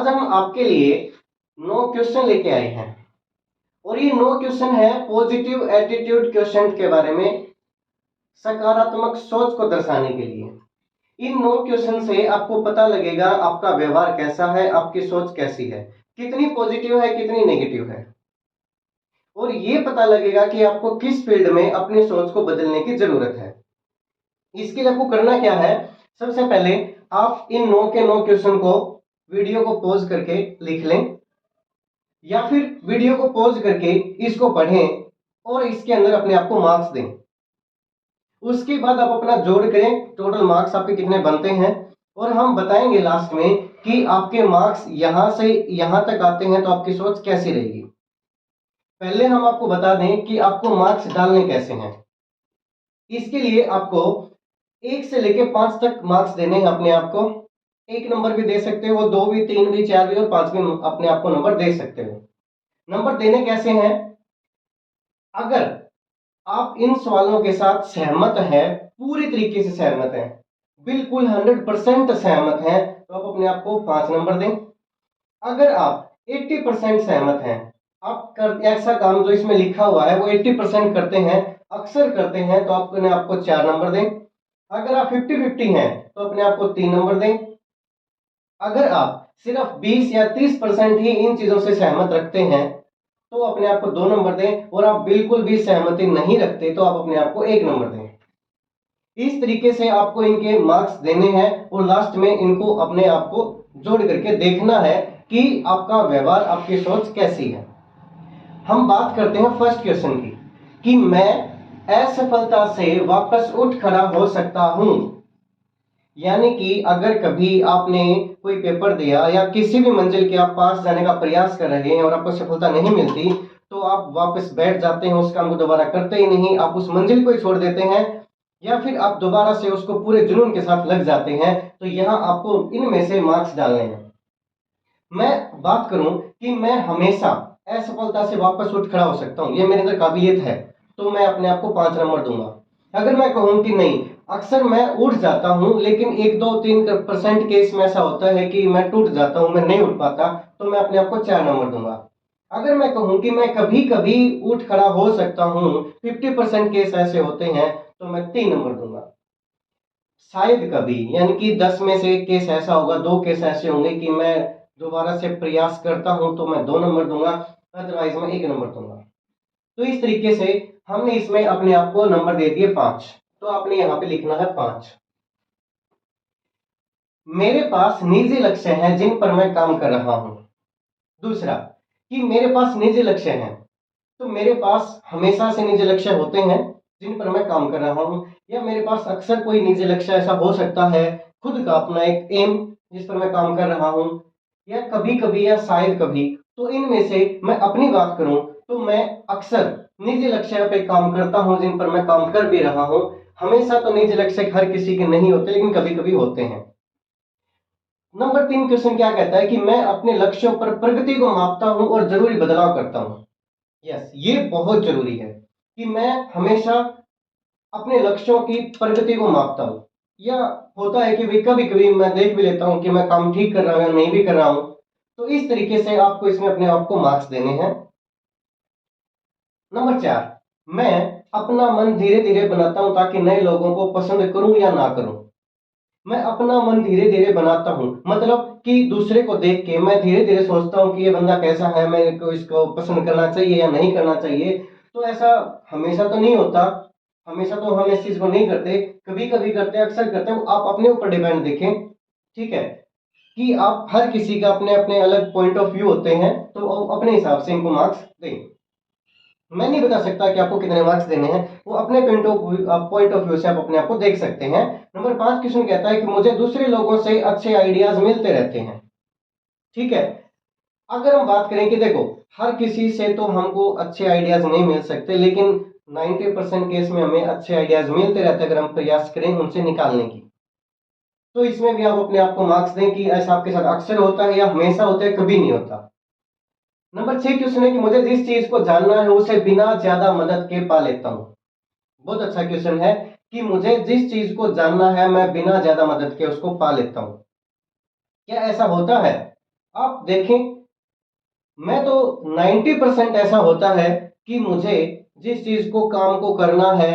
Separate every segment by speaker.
Speaker 1: आज हम आपके लिए 9 क्वेश्चन लेके आए हैं और ये 9 क्वेश्चन है पॉजिटिव एटीट्यूड क्वेश्चन के बारे में, सकारात्मक सोच को दर्शाने के लिए। इन 9 क्वेश्चन से आपको पता लगेगा आपका व्यवहार कैसा है, आपकी सोच कैसी है, कितनी पॉजिटिव है कितनी नेगेटिव है, और ये पता लगेगा कि आपको किस फील्ड में अपनी सोच को बदलने की जरूरत है। इसके लिए आपको करना क्या है, सबसे पहले आप इन 9 के 9 क्वेश्चन को वीडियो को पॉज करके लिख लें या फिर वीडियो को पॉज करके इसको पढ़ें और इसके अंदर अपने आप को मार्क्स दें। उसके बाद आप अपना जोड़ करें, टोटल मार्क्स आपके कितने बनते हैं, और हम बताएंगे लास्ट में कि आपके मार्क्स यहां से यहां तक आते हैं तो आपकी सोच कैसी रहेगी। पहले हम आपको बता दें कि आपको मार्क्स डालने कैसे हैं। इसके लिए आपको 1 से लेकर 5 तक मार्क्स देने हैं अपने आप को। 1 नंबर भी दे सकते हो, 2 भी, 3 भी, 4 भी और 5 भी अपने आप को नंबर दे सकते हो। नंबर देने कैसे हैं, अगर आप इन सवालों के साथ सहमत हैं, पूरी तरीके से सहमत हैं, बिल्कुल 100% सहमत हैं, तो आप अपने आप को 5 नंबर दें। अगर आप 80% सहमत हैं, आप ऐसा काम जो इसमें लिखा हुआ है वो 80% करते हैं, अक्सर करते हैं, तो आप अपने आप को 4 नंबर दें। अगर आप 50-50 हैं तो अपने आप को 3 नंबर दें। अगर आप सिर्फ 20 या 30% ही इन चीजों से सहमत रखते हैं तो अपने आप को 2 नंबर दें, और आप बिल्कुल भी सहमति नहीं रखते तो आप अपने आप को 1 नंबर दें। इस तरीके से आपको इनके मार्क्स देने हैं और लास्ट में इनको अपने आप को जोड़ करके देखना है कि आपका व्यवहार, आपकी सोच कैसी है। हम बात करते हैं फर्स्ट क्वेश्चन की कि मैं असफलता से वापस उठ खड़ा हो सकता हूं। यानी कि अगर कभी आपने कोई पेपर दिया या किसी भी मंजिल के आप पास जाने का प्रयास कर रहे हैं और आपको सफलता नहीं मिलती, तो आप वापस बैठ जाते हैं, उस काम को दोबारा करते ही नहीं, आप उस मंजिल को ही छोड़ देते हैं, या फिर आप दोबारा से उसको पूरे जुनून के साथ लग जाते हैं। तो यहां आपको इनमें से मार्क्स डालने हैं। मैं बात करूं कि मैं हमेशा असफलता से वापस उठ खड़ा हो सकता हूं, ये मेरे अंदर काबिलियत है, तो मैं अपने आप को 5 नंबर दूंगा। अगर मैं कहूं कि नहीं, अक्सर मैं उठ जाता हूं लेकिन 1-2-3% केस में ऐसा होता है कि मैं टूट जाता हूं, मैं नहीं उठ पाता, तो मैं अपने आप को 4 नंबर दूंगा। अगर मैं कहूं कि मैं कभी कभी उठ खड़ा हो सकता हूं, 50% केस ऐसे होते हैं, तो मैं 3 नंबर दूंगा। शायद कभी, यानी कि 10 में से 1 केस ऐसा होगा, 2 केस ऐसे होंगे कि मैं दोबारा से प्रयास करता हूं तो मैं 2 नंबर दूंगा, अदरवाइज मैं 1 नंबर दूंगा। तो इस तरीके से हमने इसमें अपने आप को नंबर दे दिए 5, तो आपने यहां पे लिखना है 5। मेरे पास निजी लक्ष्य हैं जिन पर मैं काम कर रहा हूं। दूसरा कि मेरे पास निजी लक्ष्य हैं, तो मेरे पास हमेशा से निजी लक्ष्य होते हैं जिन पर मैं काम कर रहा हूं, या मेरे पास अक्सर कोई निजी लक्ष्य ऐसा हो सकता है, खुद का अपना एक एम जिस पर मैं काम कर रहा हूं, या कभी कभी या शायद कभी। तो इनमें से मैं अपनी बात करूं तो मैं अक्सर निजी लक्ष्य पे काम करता हूं जिन पर मैं काम कर भी रहा हूं। हमेशा तो निजी लक्ष्य हर किसी के नहीं होते, लेकिन कभी कभी होते हैं। नंबर 3 क्वेश्चन क्या कहता है कि मैं अपने लक्ष्यों पर प्रगति को मापता हूं और जरूरी बदलाव करता हूं। यस, ये बहुत जरूरी है कि मैं हमेशा अपने लक्ष्यों की प्रगति को मापता हूं। या होता है कि भाई कभी कभी मैं देख भी लेता हूं कि मैं काम ठीक कर रहा हूं या नहीं भी कर रहा हूं, तो इस तरीके से आपको इसमें अपने आप को मार्क्स देने हैं। नंबर 4, मैं अपना मन धीरे धीरे बनाता हूं ताकि नए लोगों को पसंद करूं या ना करूं। मैं अपना मन धीरे धीरे बनाता हूं, मतलब कि दूसरे को देख के मैं धीरे धीरे सोचता हूं कि ये बंदा कैसा है, मेरे को इसको पसंद करना चाहिए या नहीं करना चाहिए। तो ऐसा हमेशा तो नहीं होता, हमेशा तो हम इस चीज को नहीं करते, कभी कभी करते हैं, अक्सर करते हैं। आप अपने ऊपर डिपेंड देखें, ठीक है, कि आप हर किसी का अपने अपने अलग पॉइंट ऑफ व्यू होते हैं, तो अपने हिसाब से इनको मार्क्स दें। मैं नहीं बता सकता कि आपको कितने मार्क्स देने हैं, वो अपने पॉइंट ऑफ व्यू से आप अपने आप को देख सकते हैं। नंबर 5 क्वेश्चन कहता है कि मुझे दूसरे लोगों से अच्छे आइडियाज मिलते रहते हैं। ठीक है, अगर हम बात करें कि देखो, हर किसी से तो हमको अच्छे आइडियाज नहीं मिल सकते, लेकिन 90% केस में हमें अच्छे आइडियाज मिलते रहते हैं अगर हम प्रयास करें उनसे निकालने की। तो इसमें भी आप अपने आप को मार्क्स दें कि ऐसा आपके साथ अक्सर होता है या हमेशा होता है, कभी नहीं होता। नंबर 6 क्वेश्चन है कि मुझे जिस चीज को जानना है उसे बिना ज्यादा मदद के पा लेता हूं। बहुत अच्छा क्वेश्चन है कि मुझे जिस चीज को जानना है मैं बिना ज्यादा मदद के उसको पा लेता हूं। क्या ऐसा होता है? आप देखें, मैं तो 90% ऐसा होता है कि मुझे जिस चीज को काम को करना है,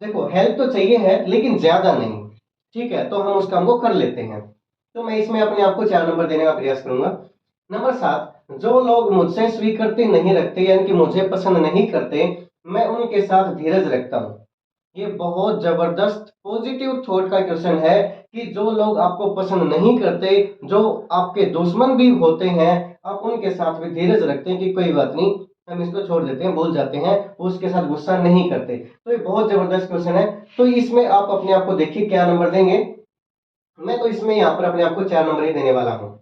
Speaker 1: देखो हेल्प तो चाहिए है लेकिन ज्यादा नहीं, ठीक है, तो हम उस काम को कर लेते हैं। तो मैं इसमें अपने आप को 4 नंबर देने का प्रयास करूंगा। नंबर 7, जो लोग मुझसे स्वीकृति नहीं रखते यानी कि मुझे पसंद नहीं करते, मैं उनके साथ धीरज रखता हूँ। ये बहुत जबरदस्त पॉजिटिव थॉट का क्वेश्चन है कि जो लोग आपको पसंद नहीं करते, जो आपके दुश्मन भी होते हैं, आप उनके साथ भी धीरज रखते हैं कि कोई बात नहीं, हम इसको छोड़ देते हैं, भूल जाते हैं, उसके साथ गुस्सा नहीं करते। तो ये बहुत जबरदस्त क्वेश्चन है। तो इसमें आप अपने आप को देखिए क्या नंबर देंगे। मैं तो इसमें यहाँ पर अपने आप को 4 नंबर ही देने वाला हूँ,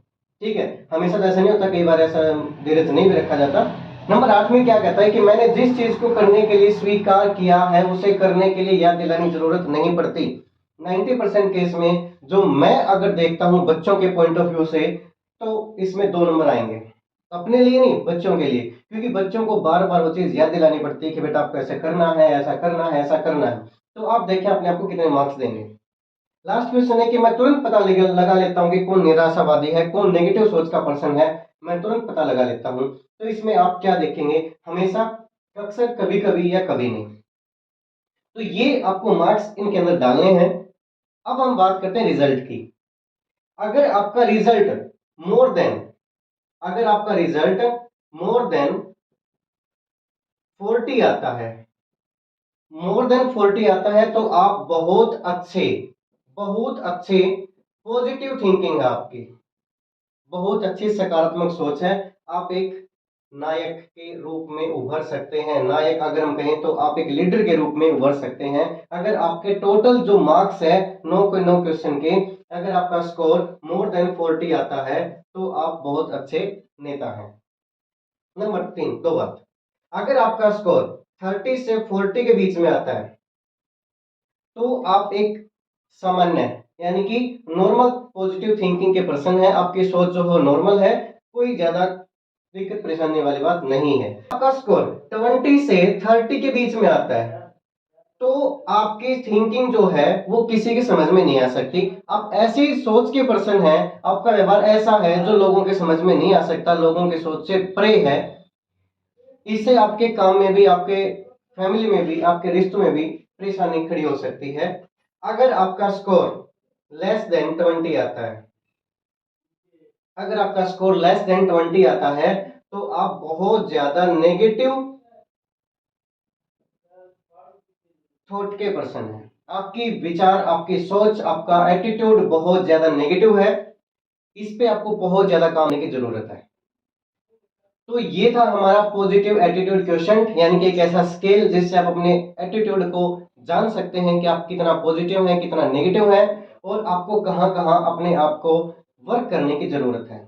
Speaker 1: ठीक है। हमेशा तो ऐसा नहीं होता, कई बार ऐसा धीरज नहीं भी रखा जाता। नंबर 8 में क्या कहता है कि मैंने जिस चीज को करने के लिए स्वीकार किया है उसे करने के लिए याद दिलाने की जरूरत नहीं पड़ती। 90% केस में जो मैं अगर देखता हूं बच्चों के पॉइंट ऑफ व्यू से, तो इसमें 2 नंबर आएंगे। अपने लिए नहीं, बच्चों के लिए, क्योंकि बच्चों को बार बार वो चीज याद दिलानी पड़ती है कि बेटा आपको ऐसा करना है, ऐसा करना है, ऐसा करना है। तो आप देखें अपने आप को कितने मार्क्स देंगे। लास्ट क्वेश्चन है कि मैं तुरंत पता लगा लेता हूं कि कौन निराशावादी है, कौन नेगेटिव सोच का पर्सन है, मैं तुरंत पता लगा लेता हूं। तो इसमें आप क्या देखेंगे, हमेशा, अक्सर, कभी कभी या कभी नहीं। तो ये आपको मार्क्स इनके अंदर डालने हैं। अब हम बात करते हैं रिजल्ट की। अगर आपका रिजल्ट मोर देन अगर आपका रिजल्ट मोर देन 40 आता है, मोर देन 40 आता है, तो आप बहुत अच्छे पॉजिटिव थिंकिंग है आपकी, बहुत अच्छी सकारात्मक सोच है। आप एक नायक के रूप में उभर सकते हैं, नायक अगर हम कहें तो आप एक लीडर के रूप में उभर सकते हैं। अगर आपके टोटल जो मार्क्स है, नो क्वेश्चन के, अगर आपका स्कोर मोर देन 40 आता है, तो आप बहुत अच्छे नेता हैं। नंबर 3, 2 बात, अगर आपका स्कोर 30 से 40 के बीच में आता है, तो आप एक सामान्य यानी कि नॉर्मल पॉजिटिव थिंकिंग के पर्सन है, आपकी सोच जो है नॉर्मल है, कोई ज्यादा दिक्कत परेशानी वाली बात नहीं है। आपका स्कोर 20 से 30 के बीच में आता है, तो आपकी थिंकिंग जो है वो किसी के समझ में नहीं आ सकती। आप ऐसी सोच के पर्सन है, आपका व्यवहार ऐसा है जो लोगों के समझ में नहीं आ सकता, लोगों की सोच से परे है। इससे आपके काम में भी, आपके फैमिली में भी, आपके रिश्तों में भी परेशानी खड़ी हो सकती है। अगर आपका स्कोर लेस देन 20 आता है, अगर आपका स्कोर लेस देन 20 आता है, तो आप बहुत ज्यादा नेगेटिव थॉट के पर्सन है। आपकी विचार, आपकी सोच, आपका एटीट्यूड बहुत ज्यादा नेगेटिव है। इस पे आपको बहुत ज्यादा काम करने की जरूरत है। तो ये था हमारा पॉजिटिव एटीट्यूड क्वेश्चन, यानी कि एक ऐसा स्केल जिससे आप अपने एटीट्यूड को जान सकते हैं कि आप कितना पॉजिटिव हैं, कितना नेगेटिव है, और आपको कहां कहां अपने आप को वर्क करने की जरूरत है।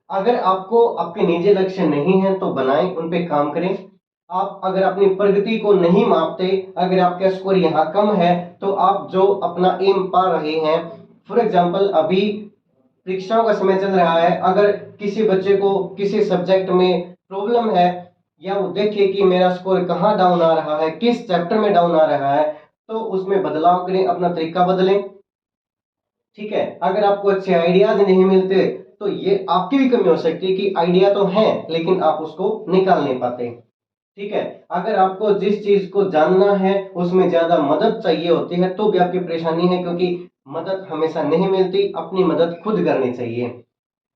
Speaker 1: अगर आपको आपके निजी लक्ष्य नहीं है तो बनाएं, उन पे काम करें। आप अगर अपनी प्रगति को नहीं मापते, अगर आपका स्कोर यहाँ कम है, तो आप जो अपना एम पा रहे हैं, फॉर एग्जाम्पल अभी परीक्षाओं का समय चल रहा है, अगर किसी बच्चे को किसी सब्जेक्ट में प्रॉब्लम है, या वो देखे कि मेरा स्कोर कहाँ डाउन आ रहा है, किस चैप्टर में डाउन आ रहा है, तो उसमें बदलाव करें, अपना तरीका बदलें, ठीक है। अगर आपको अच्छे आइडियाज नहीं मिलते, तो ये आपकी भी कमी हो सकती है कि आइडिया तो है लेकिन आप उसको निकाल नहीं पाते, ठीक है। अगर आपको जिस चीज को जानना है उसमें ज्यादा मदद चाहिए होती है, तो भी आपकी परेशानी है, क्योंकि मदद हमेशा नहीं मिलती, अपनी मदद खुद करनी चाहिए,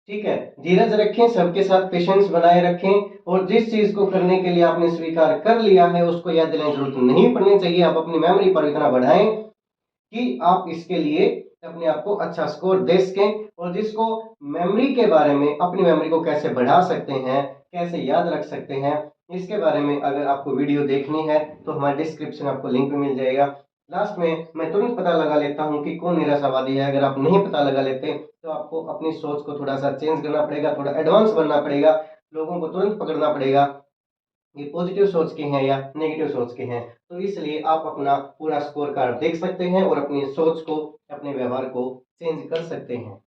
Speaker 1: ठीक है। धीरज रखें, सबके साथ पेशेंस बनाए रखें, और जिस चीज को करने के लिए आपने स्वीकार कर लिया है उसको याद दिलाने की जरूरत नहीं पड़नी चाहिए। आप अपनी मेमोरी पर इतना बढ़ाएं कि आप इसके लिए अपने आप को अच्छा स्कोर दे सकें। और जिसको मेमोरी के बारे में, अपनी मेमोरी को कैसे बढ़ा सकते हैं, कैसे याद रख सकते हैं, इसके बारे में अगर आपको वीडियो देखनी है तो हमारे डिस्क्रिप्शन आपको लिंक मिल जाएगा। लास्ट में मैं तुरंत पता लगा लेता हूं कि कौन निराशावादी है। अगर आप नहीं पता लगा लेते तो आपको अपनी सोच को थोड़ा सा चेंज करना पड़ेगा, थोड़ा एडवांस बनना पड़ेगा, लोगों को तुरंत पकड़ना पड़ेगा ये पॉजिटिव सोच के हैं या नेगेटिव सोच के हैं। तो इसलिए आप अपना पूरा स्कोर कार्ड देख सकते हैं और अपनी सोच को, अपने व्यवहार को चेंज कर सकते हैं।